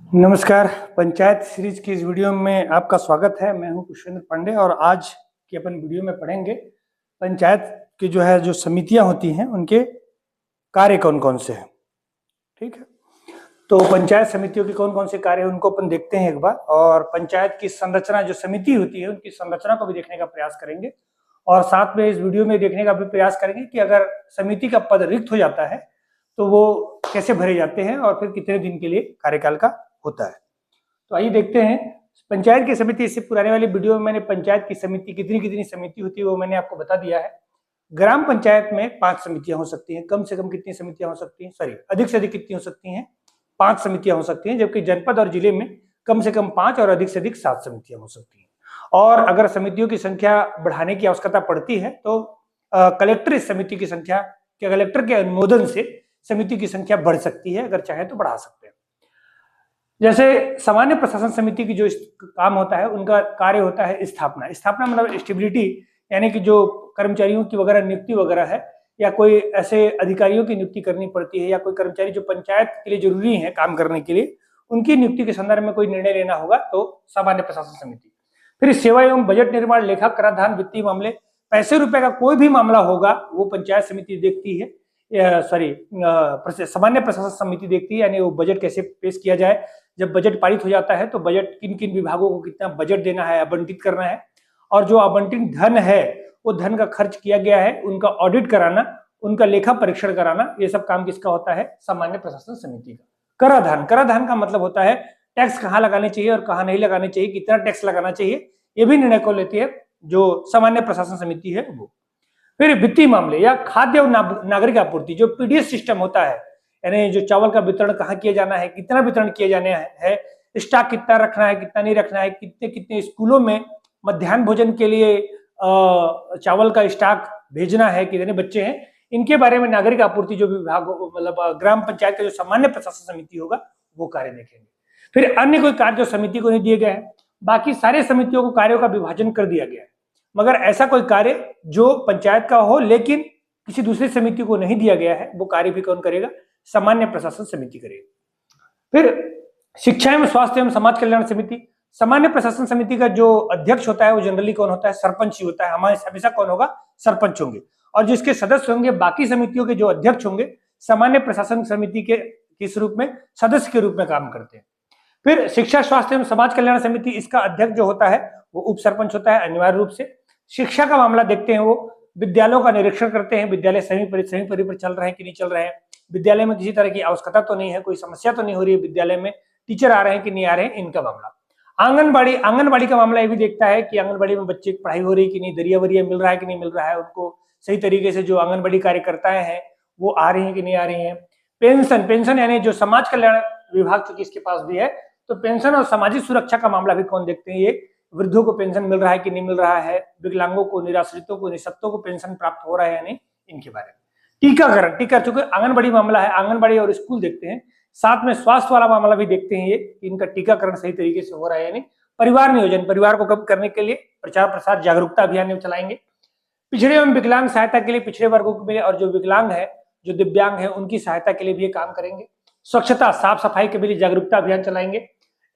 नमस्कार। पंचायत सीरीज की इस वीडियो में आपका स्वागत है। मैं हूं पुष्पेंद्र पांडे और आज की अपन वीडियो में पढ़ेंगे पंचायत की जो समितियां होती हैं उनके कार्य कौन कौन से हैं। ठीक है, तो पंचायत समितियों के कौन कौन से कार्य हैं उनको अपन देखते हैं एक बार, और पंचायत की संरचना जो समिति होती है उनकी संरचना को भी देखने का प्रयास करेंगे, और साथ में इस वीडियो में देखने का भी प्रयास करेंगे कि अगर समिति का पद रिक्त हो जाता है तो वो कैसे भरे जाते हैं और फिर कितने दिन के लिए कार्यकाल का होता है। तो आइए देखते हैं पंचायत की समिति। इससे पुराने वाली वीडियो में मैंने पंचायत की समिति कितनी कितनी समिति होती है वो मैंने आपको बता दिया है। ग्राम पंचायत में 5 समितियां हो सकती हैं। कम से कम कितनी समितियां हो सकती हैं, सॉरी अधिक से अधिक कितनी हो सकती हैं, 5 समितियां हो सकती हैं। जबकि जनपद और जिले में कम से कम 5 और अधिक से अधिक 7 समितियां हो सकती हैं। और अगर समितियों की संख्या बढ़ाने की आवश्यकता पड़ती है तो कलेक्टर इस समिति की संख्या कलेक्टर के अनुमोदन से समिति की संख्या बढ़ सकती है, अगर चाहे तो बढ़ा सकते हैं। जैसे सामान्य प्रशासन समिति की जो काम होता है उनका कार्य होता है स्थापना। स्थापना मतलब स्टेबिलिटी, यानी कि जो कर्मचारियों की वगैरह नियुक्ति वगैरह है, या कोई ऐसे अधिकारियों की नियुक्ति करनी पड़ती है, या कोई कर्मचारी जो पंचायत के लिए जरूरी है काम करने के लिए, उनकी नियुक्ति के संदर्भ में कोई निर्णय लेना होगा तो सामान्य प्रशासन समिति। फिर सेवा एवं बजट निर्माण, लेखा, कराधान, वित्तीय मामले, पैसे रुपए का कोई भी मामला होगा वो पंचायत समिति देखती है, सामान्य प्रशासन समिति देखती है। यानी वो बजट कैसे पेश किया जाए, जब बजट पारित हो जाता है तो बजट किन किन विभागों को कितना बजट देना है, आवंटित करना है, और जो आवंटित धन है वो धन का खर्च किया गया है उनका ऑडिट कराना, उनका लेखा परीक्षण कराना, ये सब काम किसका होता है, सामान्य प्रशासन समिति का। कराधान, कराधान का मतलब होता है टैक्स कहाँ लगाने चाहिए और कहाँ नहीं लगाने चाहिए, कितना टैक्स लगाना चाहिए, ये भी निर्णय को लेती है जो सामान्य प्रशासन समिति है वो। फिर वित्तीय मामले या खाद्य और नागरिक आपूर्ति, जो पीडीएस सिस्टम होता है, यानी जो चावल का वितरण कहाँ किया जाना है, कितना वितरण किया जाना है, स्टॉक कितना रखना है, कितना नहीं रखना है, कितने कितने स्कूलों में मध्याह्न भोजन के लिए चावल का स्टॉक भेजना है, कितने बच्चे हैं, इनके बारे में नागरिक आपूर्ति जो विभाग मतलब ग्राम पंचायत का जो सामान्य प्रशासन समिति होगा वो कार्य देखेंगे। फिर अन्य कोई कार्य जो समिति को नहीं दिए गए हैं, बाकी सारे समितियों को कार्यों का विभाजन कर दिया गया है, मगर ऐसा कोई कार्य जो पंचायत का हो लेकिन किसी दूसरी समिति को नहीं दिया गया है वो कार्य भी कौन करेगा, सामान्य प्रशासन समिति करेगी। फिर शिक्षा एवं स्वास्थ्य एवं समाज कल्याण समिति, सामान्य प्रशासन समिति का जो अध्यक्ष होता है वो जनरली कौन होता है, सरपंच ही होता है। हमारे हमेशा कौन होगा, सरपंच होंगे, और जिसके सदस्य होंगे बाकी समितियों के जो अध्यक्ष होंगे सामान्य प्रशासन समिति के किस रूप में, सदस्य के रूप में काम करते हैं। फिर शिक्षा स्वास्थ्य एवं समाज कल्याण समिति, इसका अध्यक्ष जो होता है वो उप सरपंच होता है अनिवार्य रूप से। शिक्षा का मामला देखते हैं, वो विद्यालयों का निरीक्षण करते हैं, विद्यालय सही परी पर चल रहे हैं कि नहीं चल रहे हैं, विद्यालय में किसी तरह की आवश्यकता तो नहीं है, कोई समस्या तो नहीं हो रही है, विद्यालय में टीचर आ रहे हैं कि नहीं आ रहे हैं, इनका मामला। आंगनबाड़ी, आंगनबाड़ी का मामला ये भी देखता है कि आंगनबाड़ी में बच्चे की पढ़ाई हो रही है कि नहीं, दरिया वरिया मिल रहा है कि नहीं मिल रहा है, उनको सही तरीके से जो आंगनबाड़ी कार्यकर्ताएं हैं वो आ रही है कि नहीं आ रही है। पेंशन, पेंशन यानी जो समाज कल्याण विभाग चूंकि इसके पास भी है तो पेंशन और सामाजिक सुरक्षा का मामला भी कौन देखते हैं, ये वृद्धों को पेंशन मिल रहा है कि नहीं मिल रहा है, विकलांगों को, निराश्रितों को, निःशक्तों को पेंशन प्राप्त हो रहा है या नहीं, इनके बारे में। टीकाकरण, टीका चूंकि आंगनबाड़ी मामला है, आंगनबाड़ी और स्कूल देखते हैं, साथ में स्वास्थ्य वाला मामला भी देखते हैं, ये इनका टीकाकरण सही तरीके से हो रहा है या नहीं। परिवार नियोजन, परिवार को कम करने के लिए प्रचार प्रसार जागरूकता अभियान चलाएंगे। पिछड़े एवं विकलांग सहायता के लिए, पिछड़े वर्गों के लिए और जो विकलांग है, जो दिव्यांग है, उनकी सहायता के लिए भी ये काम करेंगे। स्वच्छता, साफ सफाई के लिए जागरूकता अभियान चलाएंगे।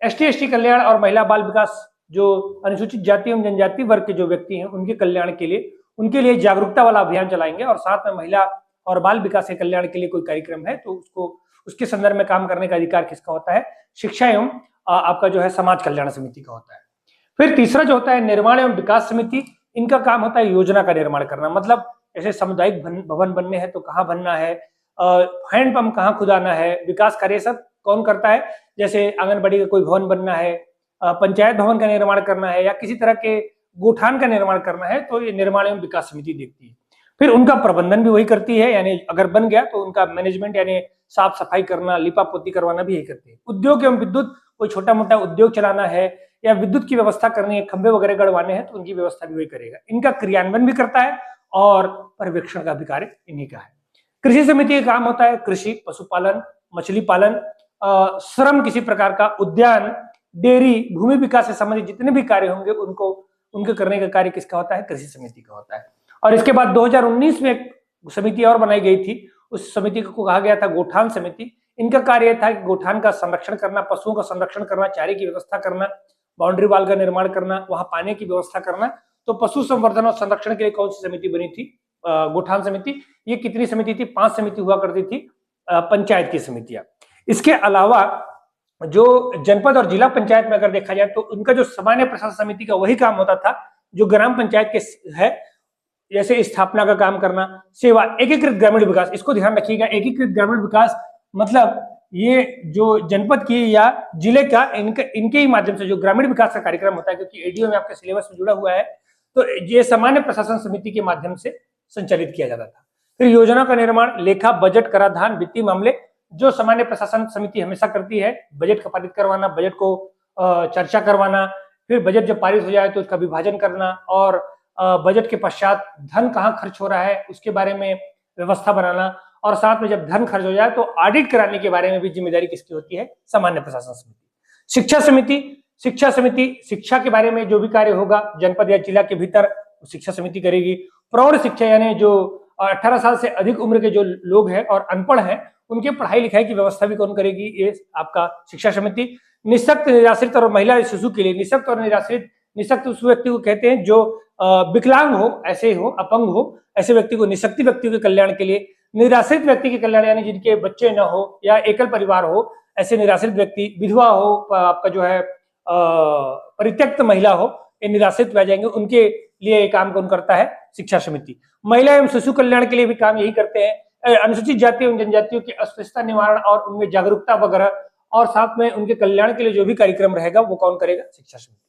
एसटी कल्याण और महिला बाल विकास, जो अनुसूचित जाति एवं जनजाति वर्ग के जो व्यक्ति हैं उनके कल्याण के लिए, उनके लिए जागरूकता वाला अभियान चलाएंगे। और साथ में महिला और बाल विकास के कल्याण के लिए कोई कार्यक्रम है तो उसको, उसके संदर्भ में काम करने का अधिकार किसका होता है, शिक्षा एवं आपका जो है समाज कल्याण समिति का होता है। फिर तीसरा जो होता है निर्माण एवं विकास समिति, इनका काम होता है योजना का निर्माण करना, मतलब जैसे सामुदायिक भवन बनने हैं तो कहाँ बनना है, हैंडपंप कहाँ खुदाना है, विकास कार्य सब कौन करता है, जैसे आंगनबाड़ी का कोई भवन बनना है, पंचायत भवन का निर्माण करना है, या किसी तरह के गोठान का निर्माण करना है तो ये निर्माण एवं विकास समिति देखती है। फिर उनका प्रबंधन भी वही करती है, यानी अगर बन गया तो उनका मैनेजमेंट यानी साफ सफाई करना, लिपा पोती करवाना भी यही करती है। उद्योग एवं विद्युत, कोई छोटा मोटा उद्योग चलाना है या विद्युत की व्यवस्था करनी है, खंभे वगैरह गड़वाने हैं तो उनकी व्यवस्था भी वही करेगा। इनका क्रियान्वयन भी करता है और पर्यवेक्षण का भी कार्य इन्हीं का है। कृषि समिति का काम होता है कृषि, पशुपालन, मछली पालन, श्रम किसी प्रकार का, उद्यान, डेयरी, भूमि विकास से संबंधित जितने भी कार्य होंगे उनको, उनके करने का कार्य किसका होता है, कृषि समिति का होता है। और इसके बाद 2019 में एक समिति और बनाई गई थी, उस समिति को कहा गया था गोठान समिति। इनका कार्य था कि गोठान का संरक्षण करना, पशुओं का संरक्षण करना, चारे की व्यवस्था करना, बाउंड्री वाल का निर्माण करना, वहां पानी की व्यवस्था करना। तो पशु संवर्धन और संरक्षण के लिए कौन सी समिति बनी थी? गोठान समिति। ये कितनी समिति थी? 5 समिति हुआ करती थी पंचायत की समितियां। इसके अलावा जो जनपद और जिला पंचायत में अगर देखा जाए तो उनका जो सामान्य प्रशासन समिति का वही काम होता था जो ग्राम पंचायत के है, जैसे स्थापना का काम करना, सेवा, एकीकृत ग्रामीण विकास। इसको ध्यान रखिएगा, एकीकृत ग्रामीण विकास मतलब ये जो जनपद की या जिले का इनके ही माध्यम से जो ग्रामीण विकास का कार्यक्रम होता है, क्योंकि एडीओ में आपके सिलेबस में जुड़ा हुआ है, तो ये सामान्य प्रशासन समिति के माध्यम से संचालित किया जाता था। फिर योजना का निर्माण, लेखा, बजट, कराधान, वित्तीय मामले जो सामान्य प्रशासन समिति हमेशा करती है, बजट का पारित करवाना, बजट को चर्चा करवाना, फिर बजट जब पारित हो जाए तो उसका विभाजन करना, और बजट के पश्चात धन कहाँ खर्च हो रहा है उसके बारे में व्यवस्था बनाना, और साथ में जब धन खर्च हो जाए तो ऑडिट कराने के बारे में भी जिम्मेदारी किसकी होती है? सामान्य प्रशासन समिति। शिक्षा समिति, शिक्षा समिति शिक्षा के बारे में जो भी कार्य होगा जनपद या जिला के भीतर शिक्षा समिति करेगी। प्रौढ़ शिक्षा यानी जो 18 साल से अधिक उम्र के जो लोग हैं और अनपढ़ हैं उनके पढ़ाई लिखाई की व्यवस्था भी कौन करेगी? ये आपका शिक्षा समिति। निःशक्त, निराश्रित और महिला शिशु के लिए, निःशक्त और निराश्रित, निःशक्त उस व्यक्ति को कहते हैं जो विकलांग हो, ऐसे हो, अपंग हो, ऐसे व्यक्ति को निःशक्ति व्यक्तियों के कल्याण के लिए। निराश्रित व्यक्ति के कल्याण यानी जिनके बच्चे न हो या एकल परिवार हो, ऐसे निराश्रित व्यक्ति, विधवा हो, आपका जो है परित्यक्त महिला हो, ये निराश्रित रह जाएंगे, उनके लिए ये काम कौन करता है? शिक्षा समिति। महिला एवं शिशु कल्याण के लिए भी काम यही करते हैं। अनुसूचित जाति एवं जनजातियों की अस्पृश्यता निवारण और उनमें जागरूकता वगैरह, और साथ में उनके कल्याण के लिए जो भी कार्यक्रम रहेगा वो कौन करेगा? शिक्षा समिति।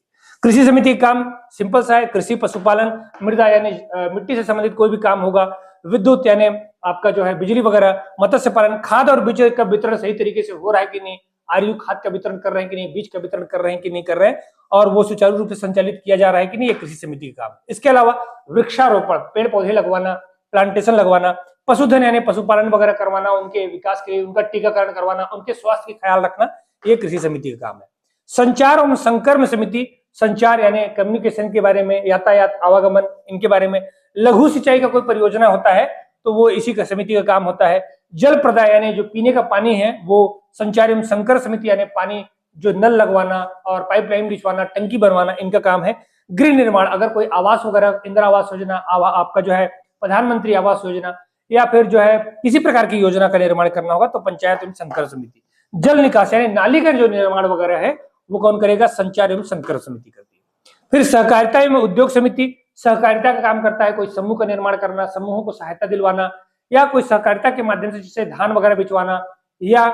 कृषि समिति का काम सिंपल सा है, कृषि, पशुपालन, मृदा यानी मिट्टी से संबंधित कोई भी काम होगा, विद्युत यानी आपका जो है बिजली वगैरह, मत्स्य पालन, खाद और बीज का वितरण सही तरीके से हो रहा है कि नहीं, आयु खाद का वितरण कर रहे हैं कि नहीं, बीज का वितरण कर रहे हैं कि नहीं कर रहे हैं, और वो सुचारू रूप से संचालित किया जा रहा है कि नहीं, ये कृषि समिति का काम। इसके अलावा वृक्षारोपण, पेड़ पौधे लगवाना, प्लांटेशन लगवाना, पशुधन यानी पशुपालन वगैरह करवाना, उनके विकास के लिए उनका टीकाकरण करवाना, उनके स्वास्थ्य का ख्याल रखना, ये कृषि समिति का काम है। संचार और संकर्म समिति, संचार यानी कम्युनिकेशन के बारे में, यातायात, आवागमन, इनके बारे में। लघु सिंचाई का कोई परियोजना होता है तो वो इसी का समिति का काम होता है। जल प्रदाय यानी जो पीने का पानी है वो संचार एवं संकर समिति यानी पानी जो नल लगवाना और पाइपलाइन बिछवाना, टंकी बनवाना, इनका काम है। गृह निर्माण, अगर कोई आवास वगैरह, इंदिरा आवास योजना, आपका जो है प्रधानमंत्री आवास योजना, या फिर जो है किसी प्रकार की योजना का निर्माण करना होगा तो पंचायत एवं संकर समिति। जल निकास यानी नाली का जो निर्माण वगैरह है वो कौन करेगा? संचार एवं संकर समिति करती है। फिर सहकारिता एवं उद्योग समिति, सहकारिता का काम करता है कोई समूह का निर्माण करना, समूहों को सहायता दिलवाना, या कोई सहकारिता के माध्यम से जैसे धान वगैरह बिचवाना, या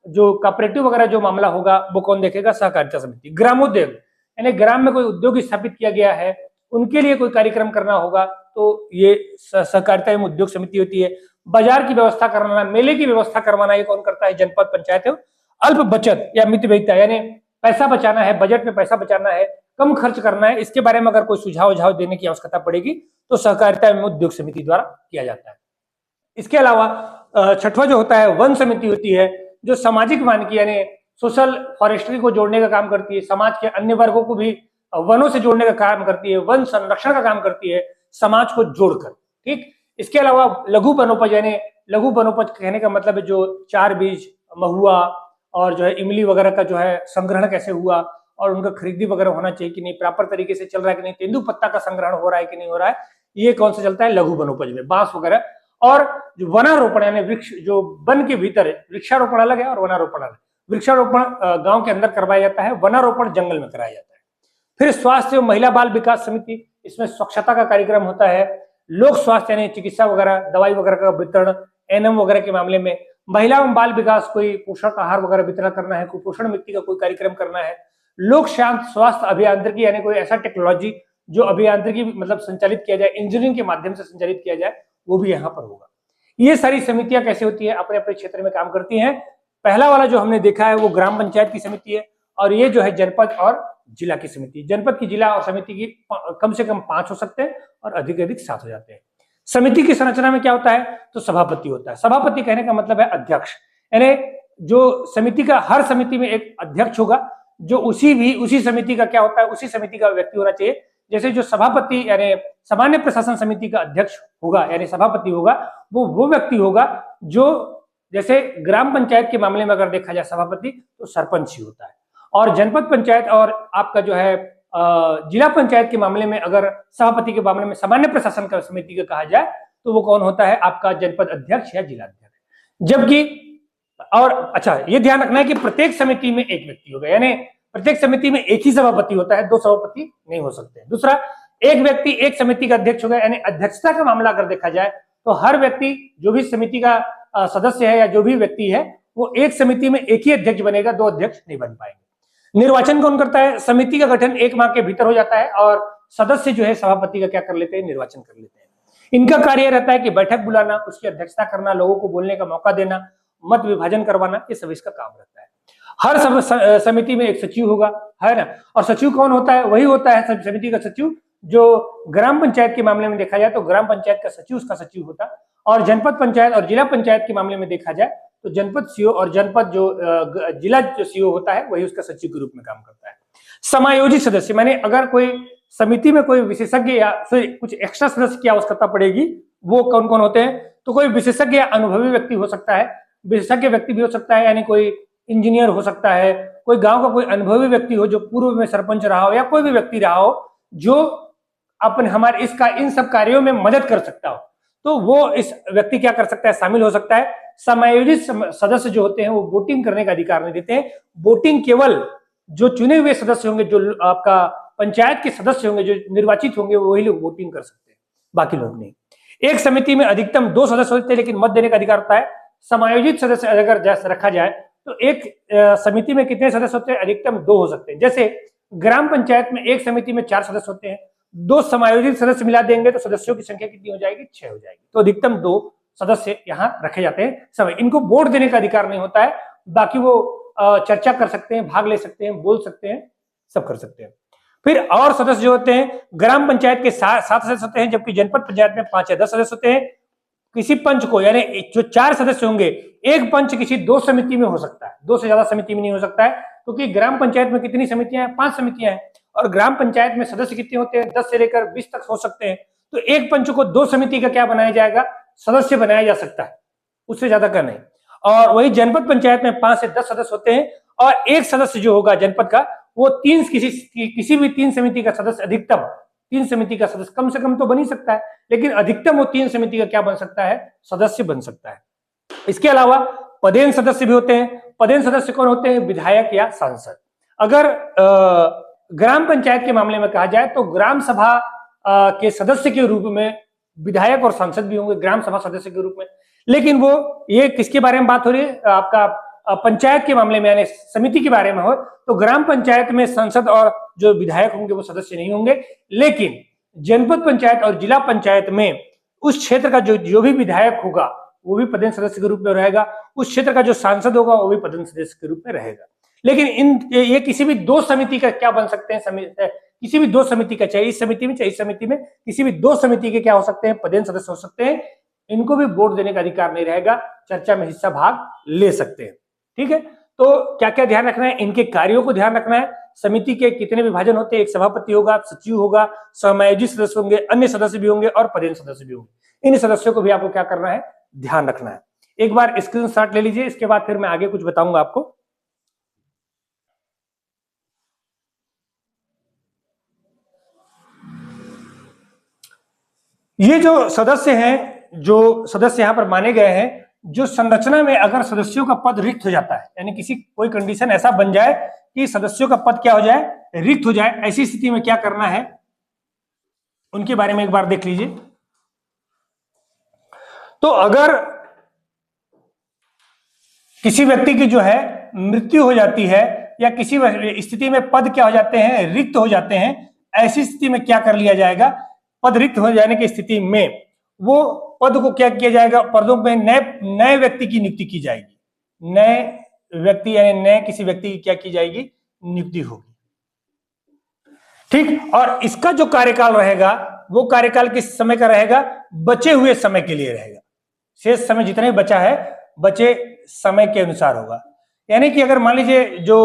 जो कॉपरेटिव वगैरह जो मामला होगा वो कौन देखेगा? सहकारिता समिति। ग्रामोद्योग यानी ग्राम में कोई उद्योग स्थापित किया गया है, उनके लिए कोई कार्यक्रम करना होगा तो ये सहकारिता एवं उद्योग समिति होती है। बाजार की व्यवस्था करवाना, मेले की व्यवस्था करवाना, ये कौन करता है? जनपद पंचायत एवं अल्प बचत या मितव्ययिता यानी पैसा बचाना है, बजट में पैसा बचाना है, कम खर्च करना है, इसके बारे में अगर कोई सुझाव देने की आवश्यकता पड़ेगी तो सहकारिता एवं उद्योग समिति द्वारा किया जाता है। इसके अलावा छठवां जो होता है वन समिति होती है, जो सामाजिक मानकी यानी सोशल फॉरेस्ट्री को जोड़ने का काम करती है, समाज के अन्य वर्गों को भी वनों से जोड़ने का काम करती है, वन संरक्षण का काम करती है, समाज को जोड़कर। ठीक। इसके अलावा लघु वनोपज यानी लघु वनोपज कहने का मतलब है जो चार बीज, महुआ और जो है इमली वगैरह का जो है संग्रहण कैसे हुआ और उनका खरीदी वगैरह होना चाहिए कि नहीं, प्रॉपर तरीके से चल रहा है कि नहीं, तेंदुपत्ता का संग्रहण हो रहा है कि नहीं हो रहा है, ये कौन सा चलता है? लघु वनोपज में, बांस वगैरह। और जो वनारोपण यानी वृक्ष जो वन के भीतर है, वृक्षारोपण अलग है और वनारोपण अलग। वृक्षारोपण गांव के अंदर करवाया जाता है, वनारोपण जंगल में कराया जाता है। फिर स्वास्थ्य एवं महिला बाल विकास समिति, इसमें स्वच्छता का कार्यक्रम होता है, लोक स्वास्थ्य यानी चिकित्सा वगैरह, दवाई वगैरह का वितरण, एनएम वगैरह के मामले में। महिला एवं बाल विकास, कोई पोषण आहार वगैरह वितरण करना है, कुपोषण मुक्ति का कोई कार्यक्रम करना है। लोक शांत स्वास्थ्य अभियांत्रिकी यानी कोई ऐसा टेक्नोलॉजी जो अभियांत्रिकी मतलब संचालित किया जाए, इंजीनियरिंग के माध्यम से संचालित किया जाए, वो भी यहाँ पर होगा। ये सारी समितियां कैसे होती है? अपने अपने क्षेत्र में काम करती हैं। पहला वाला जो हमने देखा है वो ग्राम पंचायत की समिति है, और ये जो है जनपद और जिला की समिति। जनपद की, जिला और समिति की कम से कम 5 हो सकते हैं और अधिक अधिक 7 हो जाते हैं। समिति की संरचना में क्या होता है? तो सभापति होता है। सभापति कहने का मतलब है अध्यक्ष, यानी जो समिति का, हर समिति में एक अध्यक्ष होगा जो उसी समिति का क्या होता है? उसी समिति का व्यक्ति होना चाहिए। जैसे जो सभापति यानी सामान्य प्रशासन समिति का अध्यक्ष होगा यानी सभापति होगा, वो व्यक्ति होगा जो जैसे ग्राम पंचायत के मामले में अगर देखा जाए सभापति तो सरपंच ही होता है, और जनपद पंचायत और आपका जो है जिला पंचायत के मामले में अगर सभापति के मामले में सामान्य प्रशासन का समिति का कहा जाए तो वो कौन होता है, आपका जनपद अध्यक्ष या जिला अध्यक्ष। जबकि और अच्छा ये ध्यान रखना है कि प्रत्येक समिति में एक व्यक्ति होगा, यानी प्रत्येक समिति में एक ही सभापति होता है, दो सभापति नहीं हो सकते। दूसरा, एक व्यक्ति एक समिति का अध्यक्ष होगा, यानी अध्यक्षता का मामला अगर देखा जाए तो हर व्यक्ति जो भी समिति का सदस्य है या जो भी व्यक्ति है वो एक समिति में एक ही अध्यक्ष बनेगा, दो अध्यक्ष नहीं बन पाएंगे। निर्वाचन कौन करता है, समिति का गठन 1 माह के भीतर हो जाता है और सदस्य जो है सभापति का क्या कर लेते हैं, निर्वाचन कर लेते हैं। इनका कार्य रहता है कि बैठक बुलाना, उसकी अध्यक्षता करना, लोगों को बोलने का मौका देना, मत विभाजन करवाना, ये सब इसका काम रहता है। हर समिति में एक सचिव होगा, है ना, और सचिव कौन होता है, वही होता है समिति का सचिव जो ग्राम पंचायत के मामले में देखा जाए तो ग्राम पंचायत का सचिव उसका सचिव होता है, और जनपद पंचायत और जिला पंचायत के मामले में देखा जाए तो जनपद सीओ और जनपद जो जिला जो सीओ होता है वही उसका सचिव के रूप में काम करता है। समायोजित सदस्य, माने अगर कोई समिति में कोई विशेषज्ञ या कुछ एक्स्ट्रा सदस्य की आवश्यकता पड़ेगी, वो कौन कौन होते हैं, तो कोई विशेषज्ञ या अनुभवी व्यक्ति हो सकता है, विशेषज्ञ व्यक्ति भी हो सकता है, यानी कोई इंजीनियर हो सकता है, कोई गांव का कोई अनुभवी व्यक्ति हो जो पूर्व में सरपंच रहा हो, या कोई भी व्यक्ति रहा हो जो अपन हमारे इन सब कार्यों में मदद कर सकता हो, तो वो इस व्यक्ति क्या कर सकता है, शामिल हो सकता है। समायोजित सदस्य जो होते हैं वो वोटिंग करने का अधिकार नहीं देते हैं, वोटिंग केवल जो चुने हुए सदस्य होंगे, जो आपका पंचायत के सदस्य होंगे, जो निर्वाचित होंगे, वही लोग वोटिंग कर सकते हैं, बाकी लोग नहीं। एक समिति में अधिकतम 2 सदस्य होते हैं लेकिन मत देने का अधिकार होता है। समायोजित सदस्य अगर जैसे रखा जाए तो एक समिति में कितने सदस्य होते हैं, अधिकतम 2 हो सकते हैं। जैसे ग्राम पंचायत में एक समिति में 4 सदस्य होते हैं, 2 समायोजित सदस्य मिला देंगे तो सदस्यों की संख्या कितनी हो जाएगी, 6 हो जाएगी। तो अधिकतम 2 सदस्य यहाँ रखे जाते हैं। समय इनको वोट देने का अधिकार नहीं होता है, बाकी वो चर्चा कर सकते हैं, भाग ले सकते हैं, बोल सकते हैं, सब कर सकते हैं। फिर और सदस्य जो होते हैं, ग्राम पंचायत के 7 सदस्य होते हैं, जबकि जनपद पंचायत में 5 या 10 सदस्य होते हैं। किसी पंच को, यानी जो 4 सदस्य होंगे, एक पंच किसी 2 समिति में हो सकता है, 2 से ज्यादा समिति में नहीं हो सकता है, क्योंकि ग्राम पंचायत में कितनी समितियां हैं, 5 समितियां हैं, और ग्राम पंचायत में सदस्य कितने होते हैं, 10 से लेकर 20 तक हो सकते हैं। तो एक पंच को 2 समिति का क्या बनाया जाएगा, सदस्य बनाया जा सकता है, उससे ज्यादा का नहीं। और वही जनपद पंचायत में 5 से 10 सदस्य होते हैं, और एक सदस्य जो होगा जनपद का वो किसी भी 3 समिति का सदस्य, अधिकतम 3 समिति का सदस्य, कम से कम तो बन ही सकता है, लेकिन अधिकतम वो 3 समिति का क्या बन सकता है, सदस्य बन सकता है। इसके अलावा पदेन सदस्य भी होते हैं। पदेन सदस्य कौन होते हैं, विधायक या सांसद। अगर ग्राम पंचायत के मामले में कहा जाए तो ग्राम सभा के सदस्य के रूप में विधायक और सांसद भी होंगे, ग्राम सभा सदस्य के रूप में। लेकिन वो ये किसके बारे में बात हो रही है, आपका पंचायत के मामले में, यानी समिति के बारे में हो तो ग्राम पंचायत में सांसद और जो विधायक होंगे वो सदस्य नहीं होंगे। लेकिन जनपद पंचायत और जिला पंचायत में उस क्षेत्र का जो भी विधायक होगा वो भी पदेन सदस्य के रूप में रहेगा, उस क्षेत्र का जो सांसद होगा वो भी पदेन सदस्य के रूप में रहेगा। लेकिन ये किसी भी 2 समिति का क्या बन सकते हैं, किसी भी 2 समिति का, चाहे इस समिति में चाहे इस समिति में, किसी भी 2 समिति के क्या हो सकते हैं, पदेन सदस्य हो सकते हैं। इनको भी वोट देने का अधिकार नहीं रहेगा, चर्चा में हिस्सा भाग ले सकते हैं। ठीक है, तो क्या क्या ध्यान रखना है, इनके कार्यों को ध्यान रखना है। समिति के कितने विभाजन होते हैं, एक सभापति होगा, सचिव होगा, समायोजित सदस्य होंगे, अन्य सदस्य भी होंगे और पदेन सदस्य भी होंगे। इन सदस्यों को भी आपको क्या करना है, ध्यान रखना है। एक बार स्क्रीनशॉट ले लीजिए, इसके बाद फिर मैं आगे कुछ बताऊंगा आपको। ये जो सदस्य हैं, जो सदस्य यहां पर माने गए हैं, जो संरचना में अगर सदस्यों का पद रिक्त हो जाता है, यानी किसी कोई कंडीशन ऐसा बन जाए कि सदस्यों का पद क्या हो जाए, रिक्त हो जाए, ऐसी स्थिति में क्या करना है उनके बारे में एक बार देख लीजिए। तो अगर किसी व्यक्ति की जो है मृत्यु हो जाती है या किसी स्थिति में पद क्या हो जाते हैं, रिक्त हो जाते हैं, ऐसी स्थिति में क्या कर लिया जाएगा, पद रिक्त हो जाने की स्थिति में वो पद को क्या किया जाएगा, पदों में नए व्यक्ति की नियुक्ति की जाएगी। नए व्यक्ति यानी नए किसी व्यक्ति की क्या की जाएगी, नियुक्ति होगी। ठीक, और इसका जो कार्यकाल रहेगा वो कार्यकाल किस समय का रहेगा, बचे हुए समय के लिए रहेगा। शेष समय जितना भी बचा है बचे समय के अनुसार होगा। यानी कि अगर मान लीजिए जो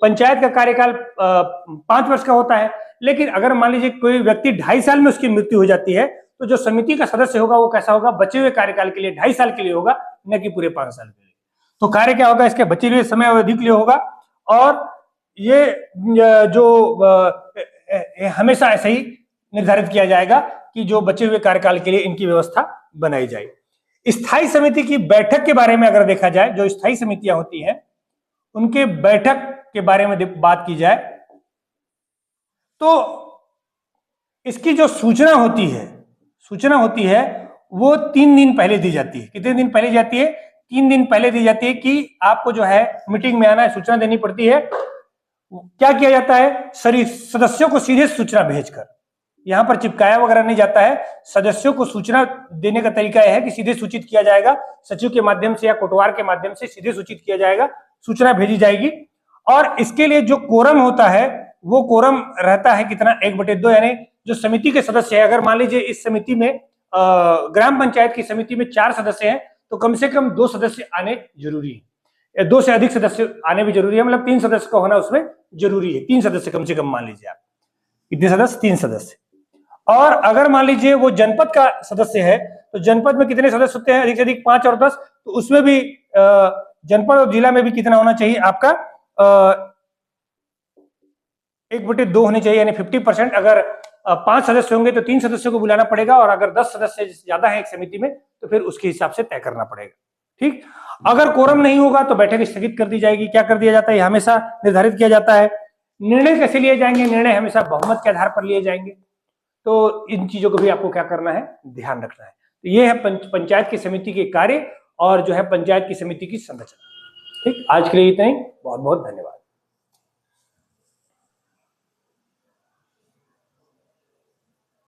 पंचायत का कार्यकाल 5 वर्ष का होता है, लेकिन अगर मान लीजिए कोई व्यक्ति 2.5 साल में उसकी मृत्यु हो जाती है, तो जो समिति का सदस्य होगा वो कैसा होगा, बचे हुए कार्यकाल के लिए 2.5 साल के लिए होगा, न कि पूरे 5 साल के लिए। तो कार्य क्या होगा, इसके बचे हुए समय अवधि के लिए होगा, और ये जो हमेशा ऐसे ही निर्धारित किया जाएगा कि जो बचे हुए कार्यकाल के लिए इनकी व्यवस्था बनाई जाए। स्थायी समिति की बैठक के बारे में अगर देखा जाए, जो स्थायी समितियां होती हैं उनके बैठक के बारे में बात की जाए तो इसकी जो सूचना होती है वो 3 दिन पहले दी जाती है। कितने दिन पहले जाती है? 3 दिन पहले दी जाती है कि आपको जो है मीटिंग में आना है, सूचना देनी पड़ती है। क्या किया जाता है? सदस्यों को सीधे सूचना भेजकर, यहां पर चिपकाया वगैरह नहीं जाता है। सदस्यों को सूचना देने का तरीका यह है कि सीधे सूचित किया जाएगा, सचिव के माध्यम से या कोटवार के माध्यम से सीधे सूचित किया जाएगा, सूचना भेजी जाएगी। और इसके लिए जो कोरम होता है वो कोरम रहता है कितना? 1/2, यानी जो समिति के सदस्य है, अगर मान लीजिए इस समिति में ग्राम पंचायत की समिति में 4 सदस्य हैं तो कम से कम 2 सदस्य आने जरूरी है, 2 से अधिक सदस्य आने भी जरूरी है, मतलब 3 सदस्य का होना उसमें जरूरी है। 3 सदस्य कम से कम मान लीजिए आप, कितने सदस्य? 3 सदस्य। और अगर मान लीजिए वो जनपद का सदस्य है तो जनपद में कितने सदस्य होते हैं? अधिक से अधिक 5 और 10, तो उसमें भी जनपद और जिला में भी कितना होना चाहिए आपका? 1/2 होनी चाहिए, यानी 50%। अगर 5 सदस्य होंगे तो 3 सदस्यों को बुलाना पड़ेगा, और अगर 10 सदस्य ज्यादा है एक समिति में तो फिर उसके हिसाब से तय करना पड़ेगा। ठीक, अगर कोरम नहीं होगा तो बैठक स्थगित कर दी जाएगी। क्या कर दिया जाता है? यह हमेशा निर्धारित किया जाता है। निर्णय कैसे लिए जाएंगे? निर्णय हमेशा बहुमत के आधार पर लिए जाएंगे। तो इन चीजों को भी आपको क्या करना है? ध्यान रखना है। तो ये है पंचायत की समिति के कार्य और जो है पंचायत की समिति की संरचना। ठीक, आज के लिए इतना ही। बहुत बहुत धन्यवाद।